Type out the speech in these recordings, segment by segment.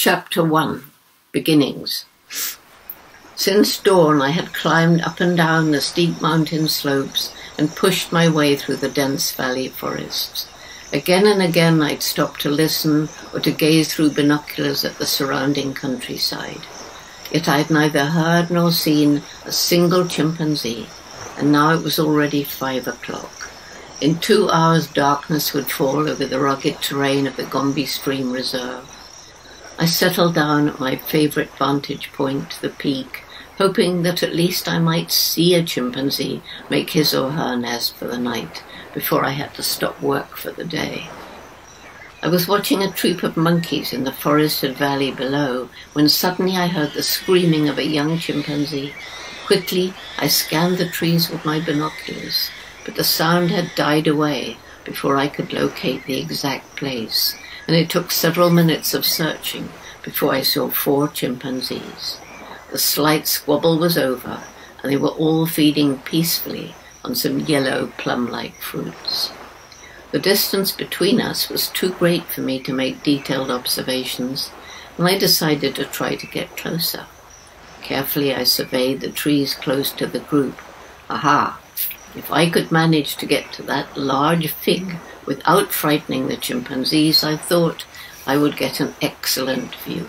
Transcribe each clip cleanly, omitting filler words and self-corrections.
Chapter 1. Beginnings. Since dawn I had climbed up and down the steep mountain slopes and pushed my way through the dense valley forests. Again and again I'd stop to listen or to gaze through binoculars at the surrounding countryside. Yet I'd neither heard nor seen a single chimpanzee, and now it was already 5 o'clock. In 2 hours darkness would fall over the rugged terrain of the Gombe Stream Reserve. I settled down at my favourite vantage point, the peak, hoping that at least I might see a chimpanzee make his or her nest for the night before I had to stop work for the day. I was watching a troop of monkeys in the forested valley below when suddenly I heard the screaming of a young chimpanzee. Quickly I scanned the trees with my binoculars, but the sound had died away before I could locate the exact place, and it took several minutes of searching before I saw 4 chimpanzees. The slight squabble was over, and they were all feeding peacefully on some yellow plum-like fruits. The distance between us was too great for me to make detailed observations, and I decided to try to get closer. Carefully I surveyed the trees close to the group. Aha! If I could manage to get to that large fig without frightening the chimpanzees, I thought I would get an excellent view.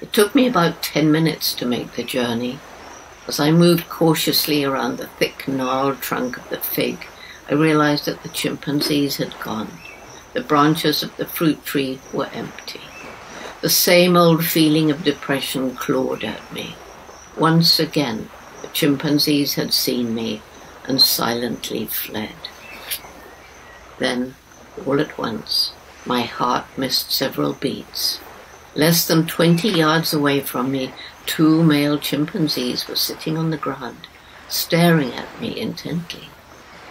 It took me about 10 minutes to make the journey. As I moved cautiously around the thick, gnarled trunk of the fig, I realized that the chimpanzees had gone. The branches of the fruit tree were empty. The same old feeling of depression clawed at me. Once again, the chimpanzees had seen me and silently fled. Then, all at once, my heart missed several beats. Less than 20 yards away from me, 2 male chimpanzees were sitting on the ground, staring at me intently.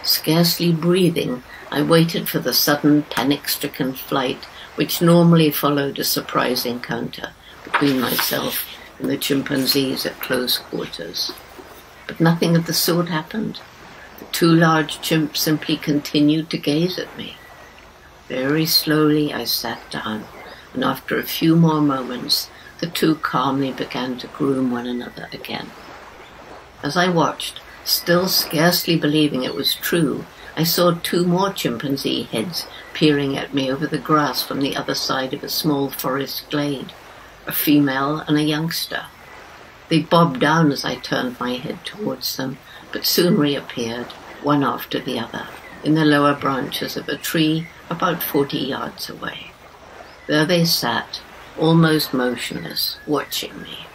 Scarcely breathing, I waited for the sudden panic-stricken flight which normally followed a surprise encounter between myself and the chimpanzees at close quarters. But nothing of the sort happened. The 2 large chimps simply continued to gaze at me. Very slowly I sat down, and after a few more moments, the 2 calmly began to groom one another again. As I watched, still scarcely believing it was true, I saw 2 more chimpanzee heads peering at me over the grass from the other side of a small forest glade, a female and a youngster. They bobbed down as I turned my head towards them, but soon reappeared, one after the other, in the lower branches of a tree about 40 yards away. There they sat, almost motionless, watching me.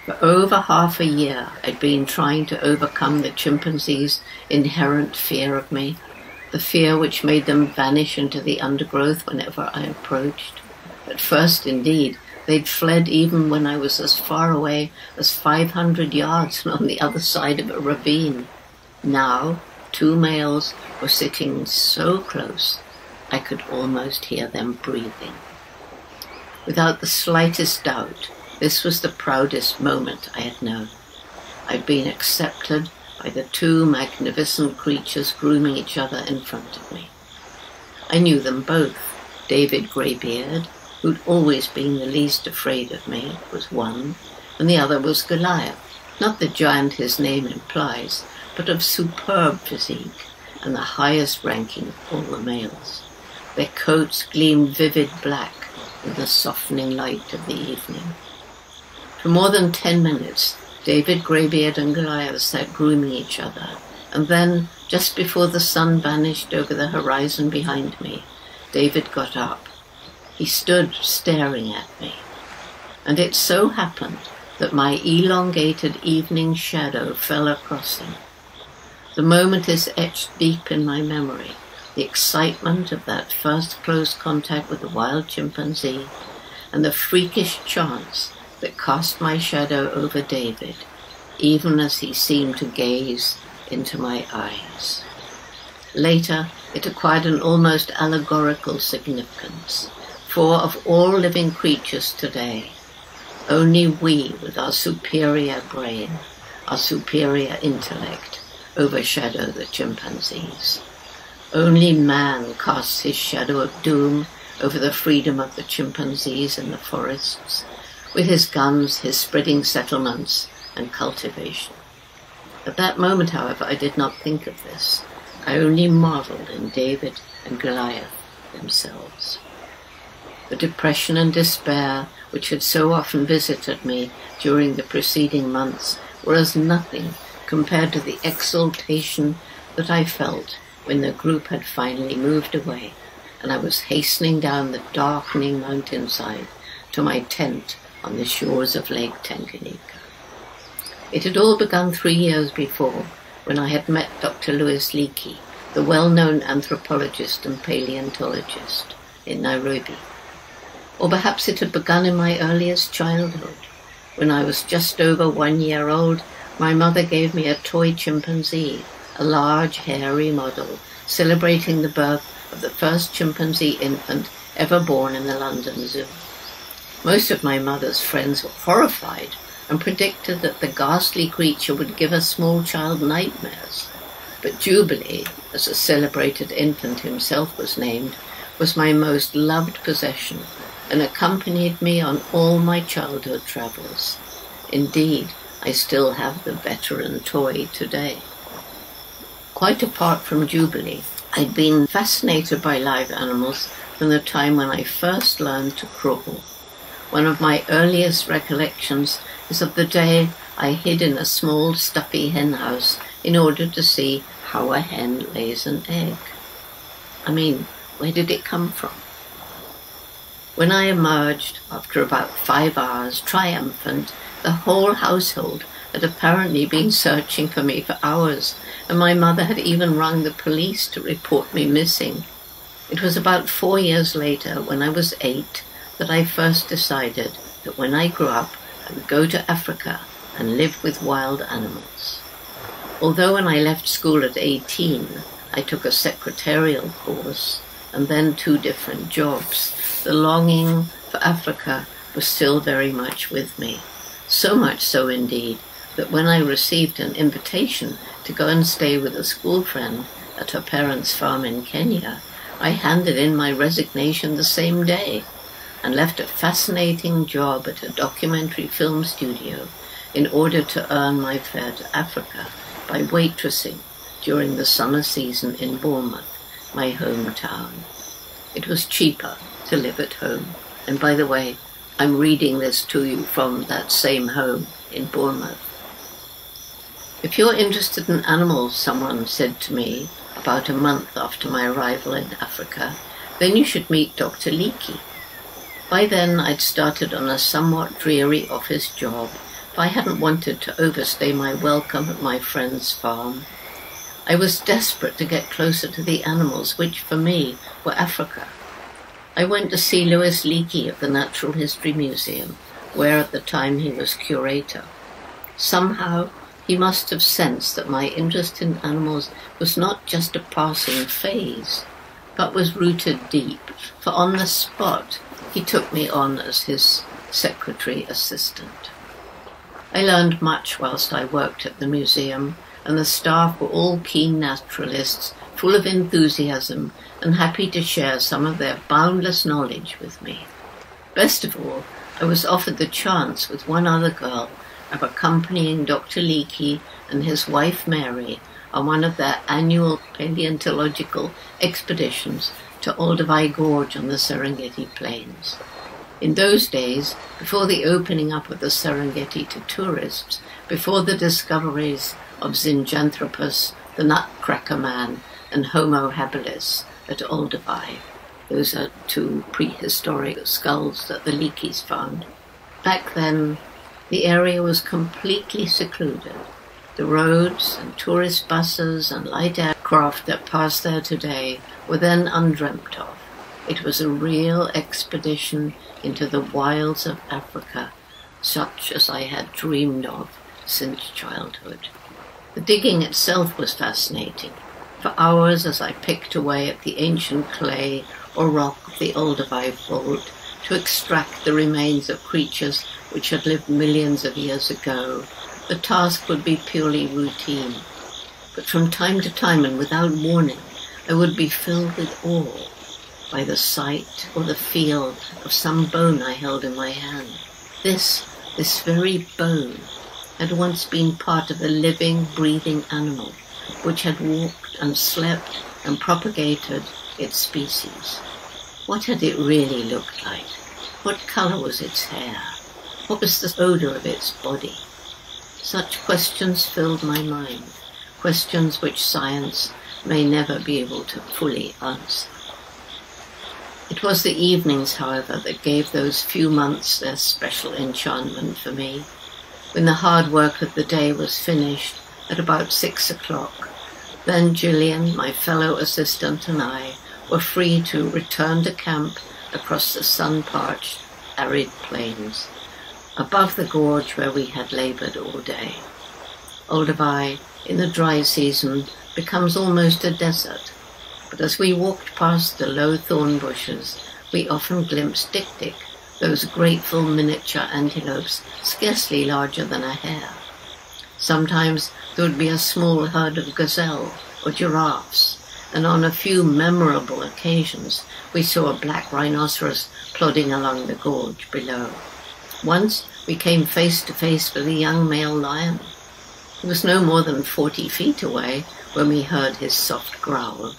For over half a year I'd been trying to overcome the chimpanzees' inherent fear of me, the fear which made them vanish into the undergrowth whenever I approached. At first, indeed, they'd fled even when I was as far away as 500 yards and on the other side of a ravine. Now, 2 males were sitting so close I could almost hear them breathing. Without the slightest doubt, this was the proudest moment I had known. I'd been accepted by the 2 magnificent creatures grooming each other in front of me. I knew them both. David Greybeard, who'd always been the least afraid of me, was one, and the other was Goliath, not the giant his name implies, but of superb physique and the highest ranking of all the males. Their coats gleamed vivid black in the softening light of the evening. For more than 10 minutes, David Greybeard and Goliath sat grooming each other, and then, just before the sun vanished over the horizon behind me, David got up. He stood staring at me, and it so happened that my elongated evening shadow fell across him. The moment is etched deep in my memory, the excitement of that first close contact with the wild chimpanzee, and the freakish chance that cast my shadow over David, even as he seemed to gaze into my eyes. Later, it acquired an almost allegorical significance, for of all living creatures today, only we with our superior brain, our superior intellect, overshadow the chimpanzees. Only man casts his shadow of doom over the freedom of the chimpanzees in the forests, with his guns, his spreading settlements, and cultivation. At that moment, however, I did not think of this. I only marveled in David and Goliath themselves. The depression and despair which had so often visited me during the preceding months were as nothing compared to the exultation that I felt when the group had finally moved away, and I was hastening down the darkening mountainside to my tent on the shores of Lake Tanganyika. It had all begun 3 years before, when I had met Dr. Louis Leakey, the well-known anthropologist and paleontologist, in Nairobi. Or perhaps it had begun in my earliest childhood. When I was just over 1 year old, my mother gave me a toy chimpanzee, a large, hairy model, celebrating the birth of the first chimpanzee infant ever born in the London Zoo. Most of my mother's friends were horrified and predicted that the ghastly creature would give a small child nightmares. But Jubilee, as a celebrated infant himself was named, was my most loved possession and accompanied me on all my childhood travels. Indeed, I still have the veteran toy today. Quite apart from Jubilee, I'd been fascinated by live animals from the time when I first learned to crawl. One of my earliest recollections is of the day I hid in a small stuffy hen house in order to see how a hen lays an egg. I mean, where did it come from? When I emerged, after about 5 hours, triumphant, the whole household had apparently been searching for me for hours, and my mother had even rung the police to report me missing. It was about 4 years later, when I was 8, that I first decided that when I grew up, I would go to Africa and live with wild animals. Although when I left school at 18, I took a secretarial course and then 2 different jobs, the longing for Africa was still very much with me. So much so, indeed, that when I received an invitation to go and stay with a school friend at her parents' farm in Kenya, I handed in my resignation the same day and left a fascinating job at a documentary film studio in order to earn my fare to Africa by waitressing during the summer season in Bournemouth, my hometown. It was cheaper to live at home. And by the way, I'm reading this to you from that same home in Bournemouth. If you're interested in animals, someone said to me about a month after my arrival in Africa, then you should meet Dr. Leakey. By then, I'd started on a somewhat dreary office job, for I hadn't wanted to overstay my welcome at my friend's farm. I was desperate to get closer to the animals, which for me were Africa. I went to see Louis Leakey of the Natural History Museum, where at the time he was curator. Somehow, he must have sensed that my interest in animals was not just a passing phase, but was rooted deep, for on the spot he took me on as his secretary assistant. I learned much whilst I worked at the museum, and the staff were all keen naturalists, full of enthusiasm and happy to share some of their boundless knowledge with me. Best of all, I was offered the chance with one other girl of accompanying Dr. Leakey and his wife Mary on one of their annual paleontological expeditions to Olduvai Gorge on the Serengeti Plains. In those days, before the opening up of the Serengeti to tourists, before the discoveries of Zinjanthropus, the Nutcracker Man, and Homo habilis at Olduvai, those are 2 prehistoric skulls that the Leakeys found. Back then, the area was completely secluded. The roads and tourist buses and light aircraft that pass there today were then undreamt of. It was a real expedition into the wilds of Africa, such as I had dreamed of since childhood. The digging itself was fascinating. For hours as I picked away at the ancient clay or rock of the Olduvai Fault to extract the remains of creatures which had lived millions of years ago, the task would be purely routine. But from time to time and without warning, I would be filled with awe. by the sight or the feel of some bone I held in my hand. This very bone had once been part of a living, breathing animal which had walked and slept and propagated its species. What had it really looked like? What colour was its hair? What was the odour of its body? Such questions filled my mind, questions which science may never be able to fully answer. It was the evenings, however, that gave those few months their special enchantment for me. When the hard work of the day was finished at about 6 o'clock, then Gillian, my fellow assistant, and I were free to return to camp across the sun-parched, arid plains, above the gorge where we had laboured all day. Olduvai, in the dry season, becomes almost a desert, but as we walked past the low thorn bushes, we often glimpsed Dik-Dik, those grateful miniature antelopes scarcely larger than a hare. Sometimes there would be a small herd of gazelle or giraffes, and on a few memorable occasions we saw a black rhinoceros plodding along the gorge below. Once we came face to face with a young male lion. He was no more than 40 feet away when we heard his soft growl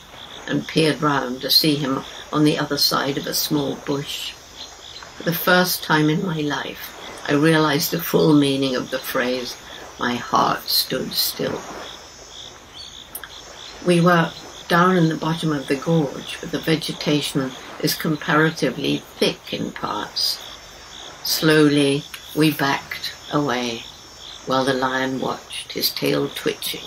and peered round to see him on the other side of a small bush. For the first time in my life, I realized the full meaning of the phrase, "My heart stood still." We were down in the bottom of the gorge, where the vegetation is comparatively thick in parts. Slowly, we backed away, while the lion watched, his tail twitching.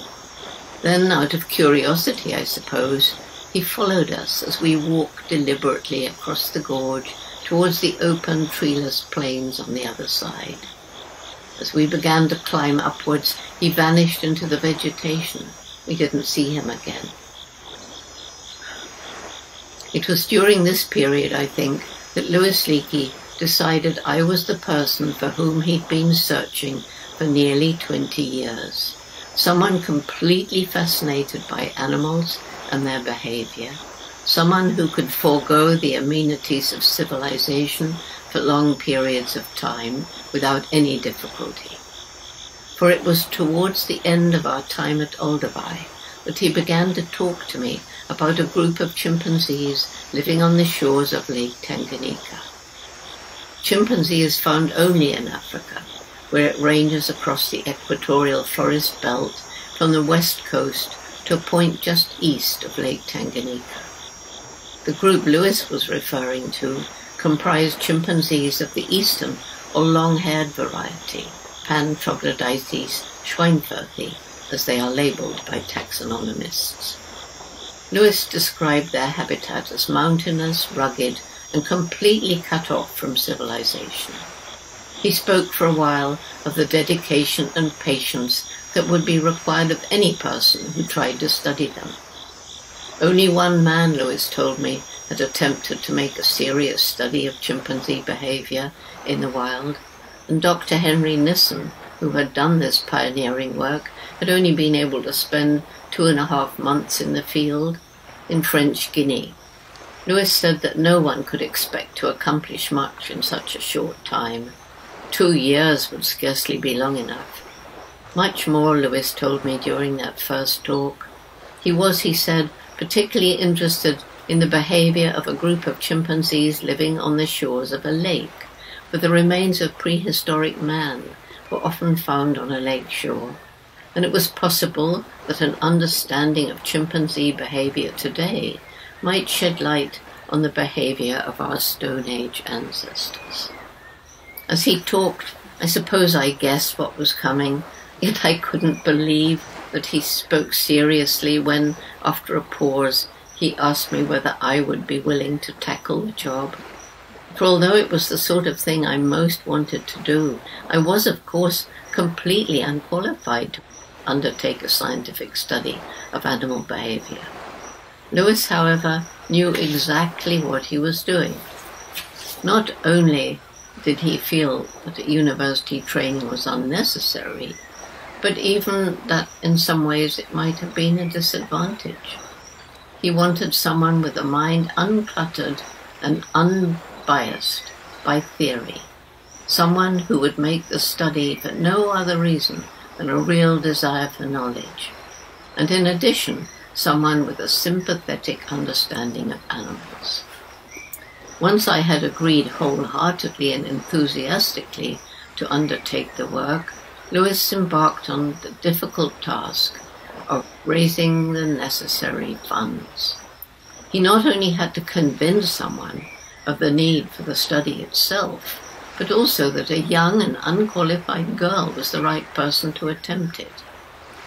Then, out of curiosity, I suppose, he followed us as we walked deliberately across the gorge towards the open, treeless plains on the other side. As we began to climb upwards, he vanished into the vegetation. We didn't see him again. It was during this period, I think, that Louis Leakey decided I was the person for whom he'd been searching for nearly 20 years. Someone completely fascinated by animals and their behavior. Someone who could forego the amenities of civilization for long periods of time without any difficulty. For it was towards the end of our time at Olduvai that he began to talk to me about a group of chimpanzees living on the shores of Lake Tanganyika. Chimpanzee is found only in Africa, where it ranges across the equatorial forest belt from the west coast to a point just east of Lake Tanganyika. The group Louis was referring to comprised chimpanzees of the eastern or long-haired variety, Pan troglodytes schweinfurthi, as they are labelled by taxonomists. Louis described their habitat as mountainous, rugged, and completely cut off from civilization. He spoke for a while of the dedication and patience that would be required of any person who tried to study them. Only one man, Louis told me, had attempted to make a serious study of chimpanzee behavior in the wild, and Dr. Henry Nissen, who had done this pioneering work, had only been able to spend 2.5 months in the field in French Guinea. Louis said that no one could expect to accomplish much in such a short time. 2 years would scarcely be long enough. Much more, Louis told me during that first talk. He was, he said, particularly interested in the behavior of a group of chimpanzees living on the shores of a lake, where the remains of prehistoric man were often found on a lake shore, and it was possible that an understanding of chimpanzee behavior today might shed light on the behavior of our Stone Age ancestors. As he talked, I suppose I guessed what was coming, yet I couldn't believe that he spoke seriously when, after a pause, he asked me whether I would be willing to tackle the job. For although it was the sort of thing I most wanted to do, I was, of course, completely unqualified to undertake a scientific study of animal behavior. Louis, however, knew exactly what he was doing. Not only did he feel that university training was unnecessary, but even that in some ways it might have been a disadvantage. He wanted someone with a mind uncluttered and unbiased by theory, someone who would make the study for no other reason than a real desire for knowledge, and in addition, someone with a sympathetic understanding of animals. Once I had agreed wholeheartedly and enthusiastically to undertake the work, Lewis embarked on the difficult task of raising the necessary funds. He not only had to convince someone of the need for the study itself, but also that a young and unqualified girl was the right person to attempt it.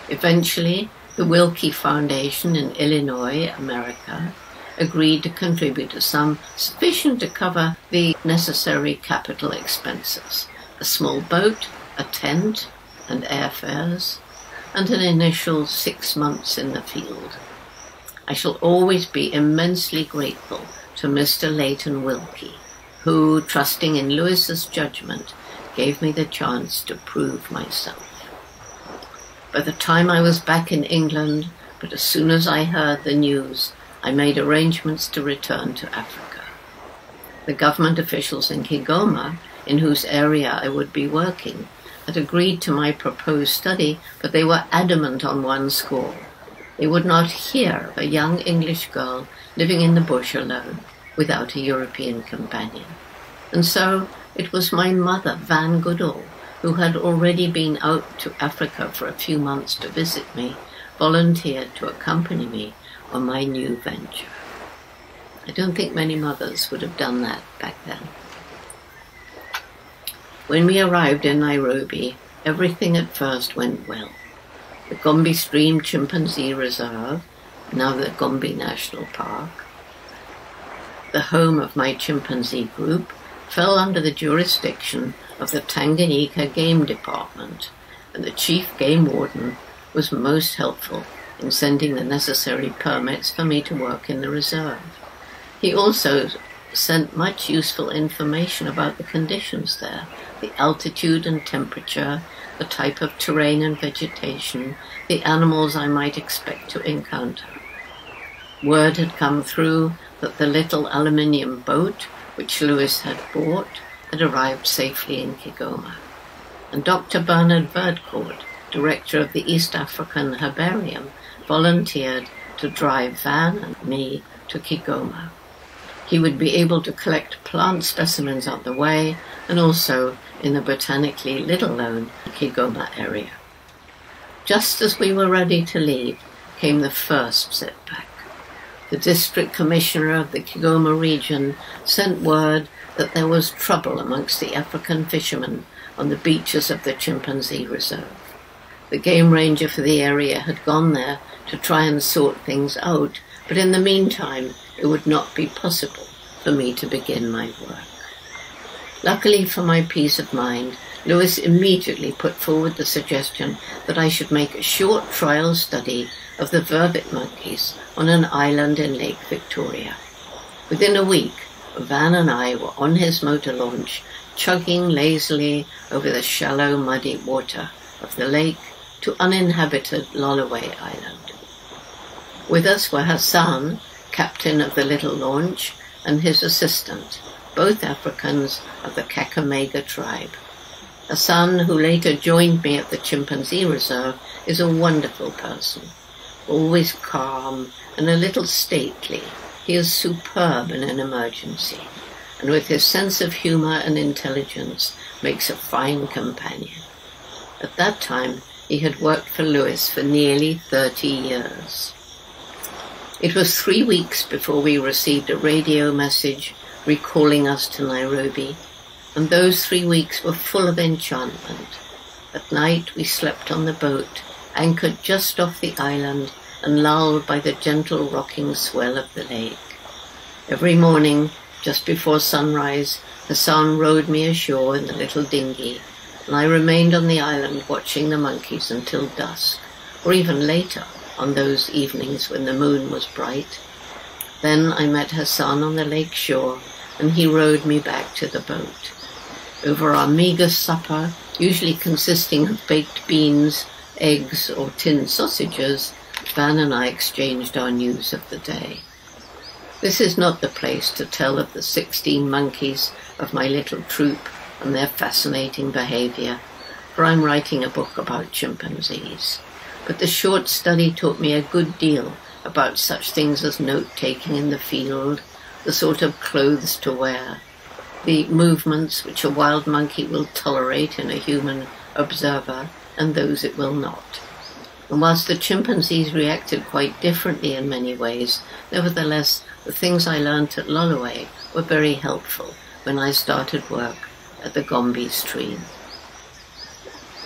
Eventually, the Wilkie Foundation in Illinois, America, agreed to contribute a sum sufficient to cover the necessary capital expenses: a small boat, a tent, and airfares, and an initial 6 months in the field. I shall always be immensely grateful to Mr. Leighton Wilkie, who, trusting in Lewis's judgment, gave me the chance to prove myself. By the time I was back in England, but as soon as I heard the news, I made arrangements to return to Africa. The government officials in Kigoma, in whose area I would be working, had agreed to my proposed study, but they were adamant on one score. They would not hear of a young English girl living in the bush alone, without a European companion. And so it was my mother, Van Goodall, who had already been out to Africa for a few months to visit me, volunteered to accompany me on my new venture. I don't think many mothers would have done that back then. When we arrived in Nairobi, everything at first went well. The Gombe Stream Chimpanzee Reserve, now the Gombe National Park, the home of my chimpanzee group, fell under the jurisdiction of the Tanganyika Game Department, and the chief game warden was most helpful in sending the necessary permits for me to work in the reserve. He also sent much useful information about the conditions there, the altitude and temperature, the type of terrain and vegetation, the animals I might expect to encounter. Word had come through that the little aluminium boat, which Lewis had bought, had arrived safely in Kigoma, and Dr. Bernard Verdcourt, director of the East African Herbarium, volunteered to drive Van and me to Kigoma. He would be able to collect plant specimens on the way and also in the botanically little-known Kigoma area. Just as we were ready to leave came the first setback. The district commissioner of the Kigoma region sent word that there was trouble amongst the African fishermen on the beaches of the chimpanzee reserve. The game ranger for the area had gone there to try and sort things out, but in the meantime it would not be possible for me to begin my work. Luckily for my peace of mind, Lewis immediately put forward the suggestion that I should make a short trial study of the vervet monkeys on an island in Lake Victoria. Within a week, Van and I were on his motor launch, chugging lazily over the shallow, muddy water of the lake to uninhabited Lolaway Island. With us were Hassan, captain of the little launch, and his assistant, both Africans of the Kakamega tribe. Hassan, who later joined me at the chimpanzee reserve, is a wonderful person. Always calm and a little stately, he is superb in an emergency, and with his sense of humor and intelligence makes a fine companion. At that time, he had worked for Lewis for nearly 30 years. It was 3 weeks before we received a radio message recalling us to Nairobi, and those 3 weeks were full of enchantment. At night we slept on the boat, anchored just off the island and lulled by the gentle rocking swell of the lake. Every morning, just before sunrise, Hassan rowed me ashore in the little dinghy, and I remained on the island watching the monkeys until dusk, or even later on those evenings when the moon was bright. Then I met Hassan on the lake shore, and he rowed me back to the boat. Over our meagre supper, usually consisting of baked beans, eggs, or tinned sausages, Van and I exchanged our news of the day. This is not the place to tell of the 16 monkeys of my little troop and their fascinating behaviour, for I'm writing a book about chimpanzees. But the short study taught me a good deal about such things as note-taking in the field, the sort of clothes to wear, the movements which a wild monkey will tolerate in a human observer and those it will not. And whilst the chimpanzees reacted quite differently in many ways, nevertheless, the things I learnt at Lolaway were very helpful when I started work at the Gombe stream.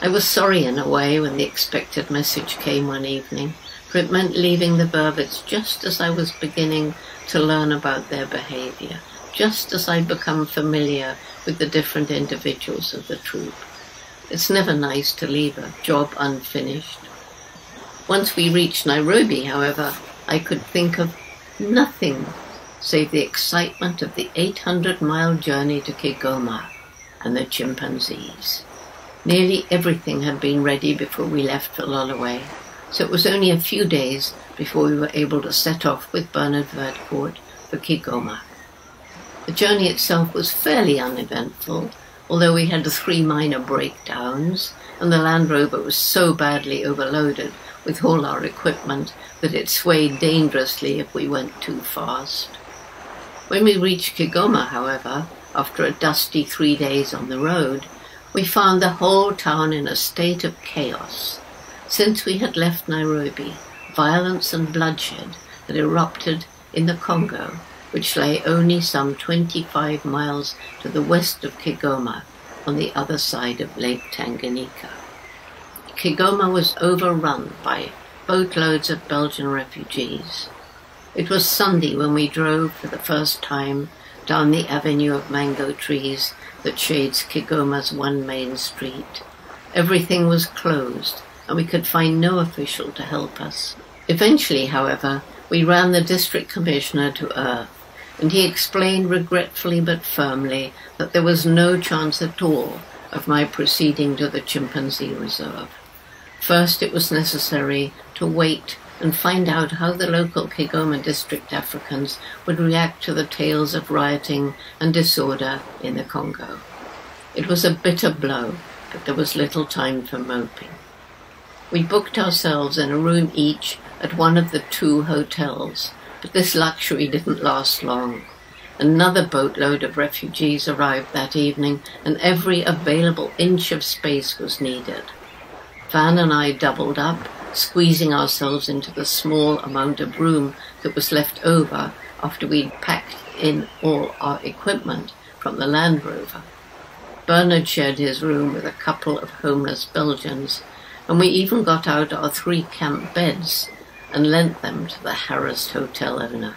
I was sorry in a way when the expected message came one evening, for it meant leaving the Burvits just as I was beginning to learn about their behaviour, just as I'd become familiar with the different individuals of the troop. It's never nice to leave a job unfinished. Once we reached Nairobi, however, I could think of nothing save the excitement of the 800-mile journey to Kigoma and the chimpanzees. Nearly everything had been ready before we left for Lolaway, so it was only a few days before we were able to set off with Bernard Verdcourt for Kigoma. The journey itself was fairly uneventful, although we had 3 minor breakdowns, and the Land Rover was so badly overloaded with all our equipment that it swayed dangerously if we went too fast. When we reached Kigoma, however, after a dusty 3 days on the road, we found the whole town in a state of chaos. Since we had left Nairobi, violence and bloodshed had erupted in the Congo, which lay only some 25 miles to the west of Kigoma, on the other side of Lake Tanganyika. Kigoma was overrun by boatloads of Belgian refugees. It was Sunday when we drove for the first time down the avenue of mango trees that shades Kigoma's one main street. Everything was closed, and we could find no official to help us. Eventually, however, we ran the district commissioner to earth, and he explained regretfully but firmly that there was no chance at all of my proceeding to the chimpanzee reserve. First, it was necessary to wait and find out how the local Kigoma district Africans would react to the tales of rioting and disorder in the Congo. It was a bitter blow, but there was little time for moping. We booked ourselves in a room each at one of the 2 hotels, but this luxury didn't last long. Another boatload of refugees arrived that evening, and every available inch of space was needed. Van and I doubled up, squeezing ourselves into the small amount of room that was left over after we'd packed in all our equipment from the Land Rover. Bernard shared his room with a couple of homeless Belgians, and we even got out our 3 camp beds and lent them to the harassed hotel owner.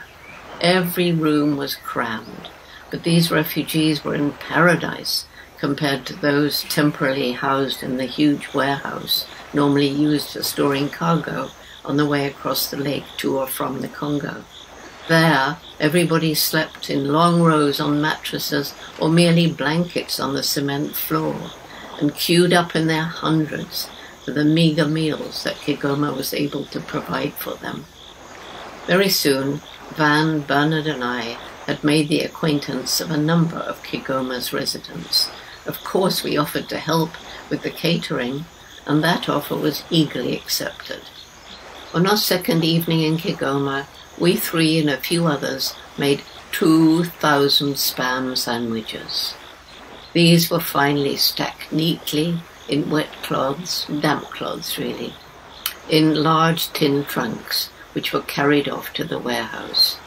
Every room was crammed, but these refugees were in paradise compared to those temporarily housed in the huge warehouse normally used for storing cargo on the way across the lake to or from the Congo. There, everybody slept in long rows on mattresses or merely blankets on the cement floor, and queued up in their hundreds for the meagre meals that Kigoma was able to provide for them. Very soon, Van, Bernard and I had made the acquaintance of a number of Kigoma's residents. Of course, we offered to help with the catering, and that offer was eagerly accepted. On our second evening in Kigoma, we 3 and a few others made 2,000 spam sandwiches. These were finally stacked neatly in wet cloths, damp cloths really, in large tin trunks, which were carried off to the warehouse.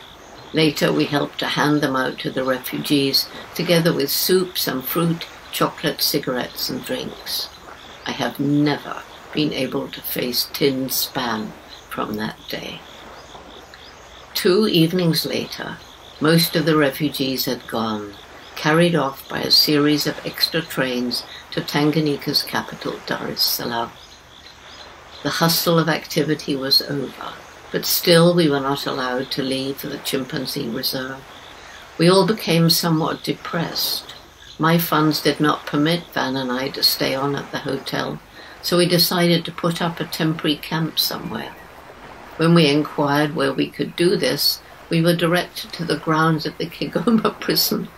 Later, we helped to hand them out to the refugees, together with soup, some fruit, chocolate, cigarettes and drinks. I have never been able to face tinned spam from that day. 2 evenings later, most of the refugees had gone, carried off by a series of extra trains to Tanganyika's capital, Dar es Salaam. The hustle of activity was over, but still we were not allowed to leave for the chimpanzee reserve. We all became somewhat depressed. My funds did not permit Van and I to stay on at the hotel, so we decided to put up a temporary camp somewhere. When we inquired where we could do this, we were directed to the grounds of the Kigoma prison.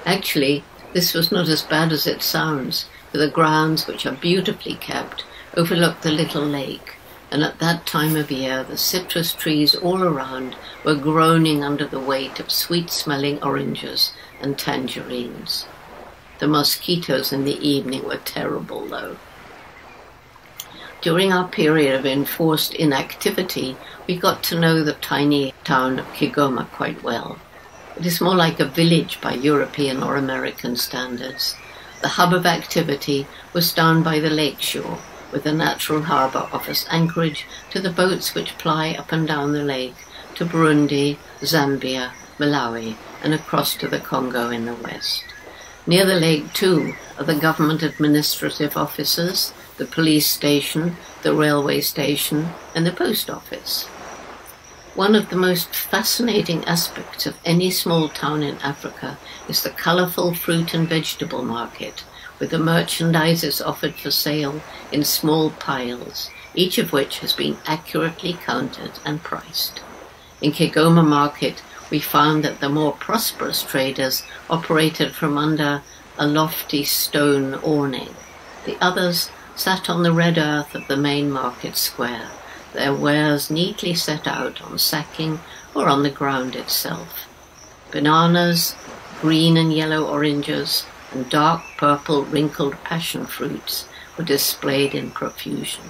Actually, this was not as bad as it sounds, for the grounds, which are beautifully kept, overlook the little lake, and at that time of year the citrus trees all around were groaning under the weight of sweet-smelling oranges and tangerines. The mosquitoes in the evening were terrible, though. During our period of enforced inactivity, we got to know the tiny town of Kigoma quite well. It is more like a village by European or American standards. The hub of activity was down by the lake shore, with the natural harbour offers anchorage to the boats which ply up and down the lake to Burundi, Zambia, Malawi, and across to the Congo in the west. Near the lake, too, are the government administrative offices, the police station, the railway station, and the post office. One of the most fascinating aspects of any small town in Africa is the colourful fruit and vegetable market, with the merchandises offered for sale in small piles, each of which has been accurately counted and priced. In Kigoma Market, we found that the more prosperous traders operated from under a lofty stone awning. The others sat on the red earth of the main market square, their wares neatly set out on sacking or on the ground itself. Bananas, green and yellow oranges, and dark purple wrinkled passion fruits were displayed in profusion,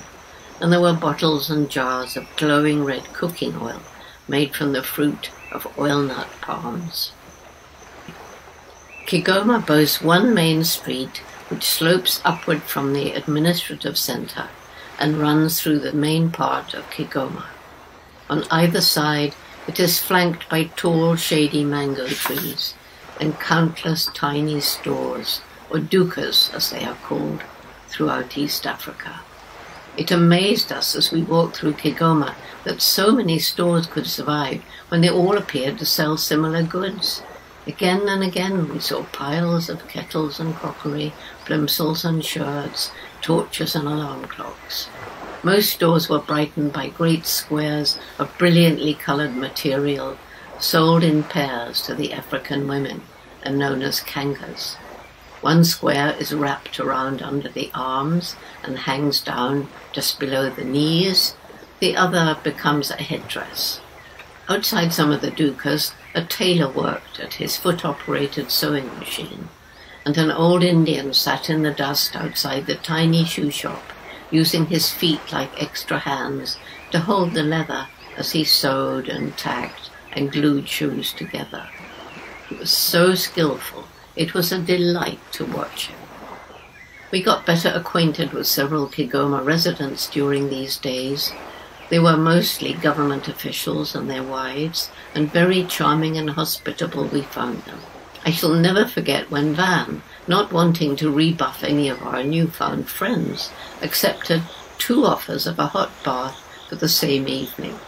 and there were bottles and jars of glowing red cooking oil made from the fruit of oil-nut palms. Kigoma boasts one main street which slopes upward from the administrative centre and runs through the main part of Kigoma. On either side, it is flanked by tall, shady mango trees and countless tiny stores, or dukas as they are called, throughout East Africa. It amazed us as we walked through Kigoma that so many stores could survive when they all appeared to sell similar goods. Again and again we saw piles of kettles and crockery, plimsolls and shirts, torches and alarm clocks. Most stores were brightened by great squares of brilliantly coloured material, sold in pairs to the African women and known as kangas. One square is wrapped around under the arms and hangs down just below the knees. The other becomes a headdress. Outside some of the dukas, a tailor worked at his foot-operated sewing machine, and an old Indian sat in the dust outside the tiny shoe shop, using his feet like extra hands to hold the leather as he sewed and tacked and glued shoes together. He was so skillful, it was a delight to watch him. We got better acquainted with several Kigoma residents during these days. They were mostly government officials and their wives, and very charming and hospitable we found them. I shall never forget when Van, not wanting to rebuff any of our newfound friends, accepted 2 offers of a hot bath for the same evening.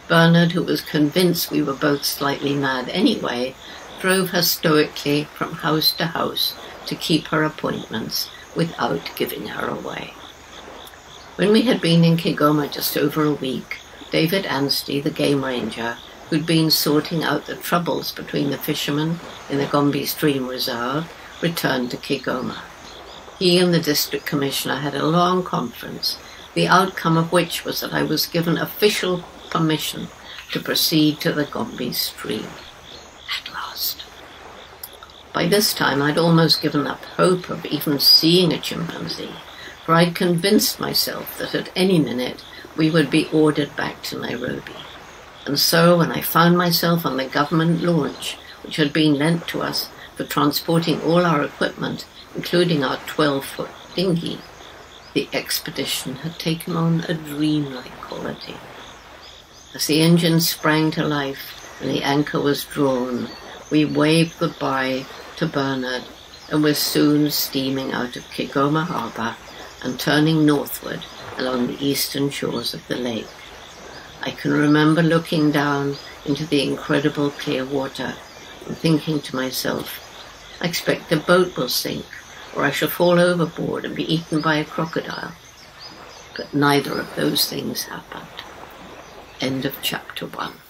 Bernard, who was convinced we were both slightly mad anyway, drove her stoically from house to house to keep her appointments without giving her away. When we had been in Kigoma just over a week, David Anstey, the game ranger, who'd been sorting out the troubles between the fishermen in the Gombe Stream Reserve, returned to Kigoma. He and the district commissioner had a long conference, the outcome of which was that I was given official permission to proceed to the Gombe Stream. At last. By this time I'd almost given up hope of even seeing a chimpanzee, for I'd convinced myself that at any minute we would be ordered back to Nairobi. And so when I found myself on the government launch, which had been lent to us for transporting all our equipment, including our 12-foot dinghy, the expedition had taken on a dreamlike quality. As the engine sprang to life and the anchor was drawn, we waved goodbye to Bernard and were soon steaming out of Kigoma Harbour and turning northward along the eastern shores of the lake. I can remember looking down into the incredible clear water and thinking to myself, I expect the boat will sink, or I shall fall overboard and be eaten by a crocodile. But neither of those things happened. End of chapter 1.